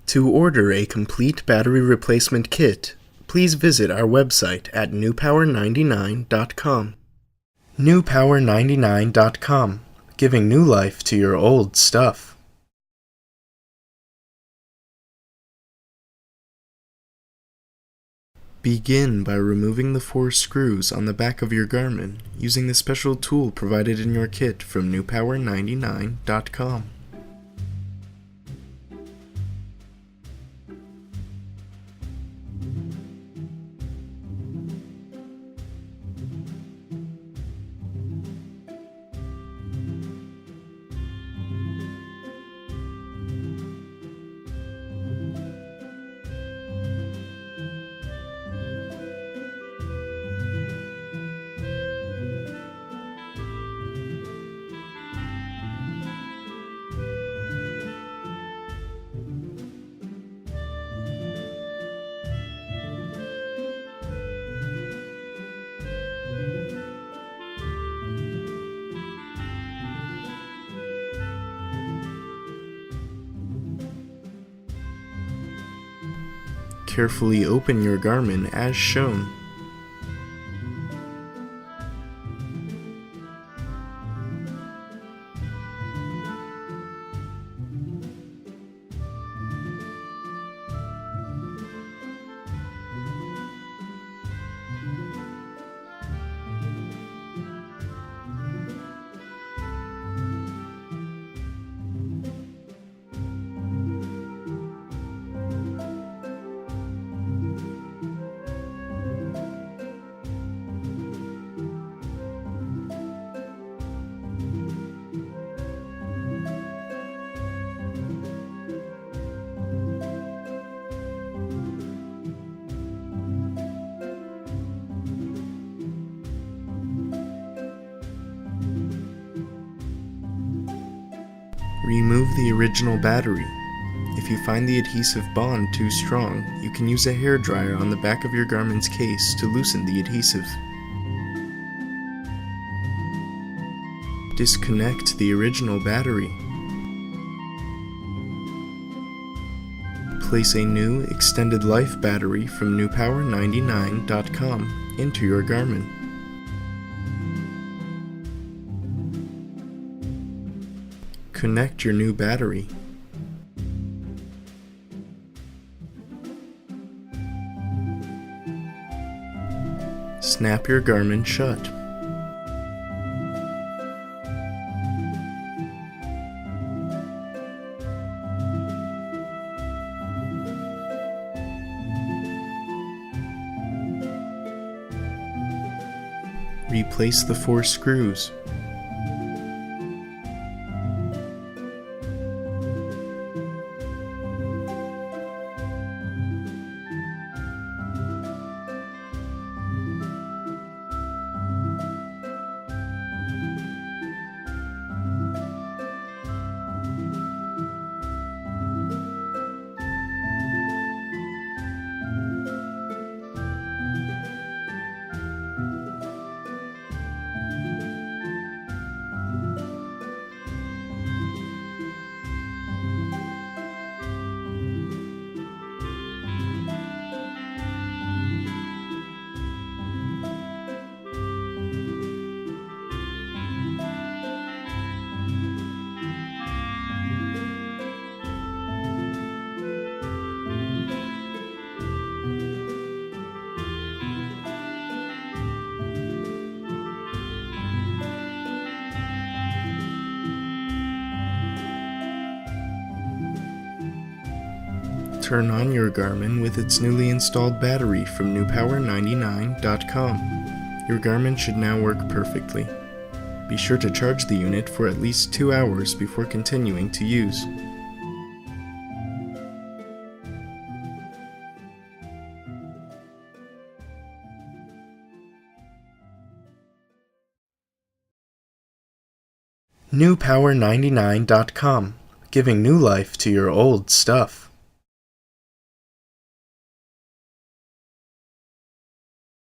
To order a complete battery replacement kit, please visit our website at newpower99.com. newpower99.com, giving new life to your old stuff. Begin by removing the 4 screws on the back of your Garmin using the special tool provided in your kit from newpower99.com. Carefully open your Garmin as shown. Remove the original battery. If you find the adhesive bond too strong, you can use a hairdryer on the back of your Garmin's case to loosen the adhesive. Disconnect the original battery. Place a new extended life battery from newpower99.com into your Garmin. Connect your new battery. Snap your Garmin shut. Replace the 4 screws. Turn on your Garmin with its newly installed battery from newpower99.com. Your Garmin should now work perfectly. Be sure to charge the unit for at least 2 hours before continuing to use. newpower99.com, giving new life to your old stuff.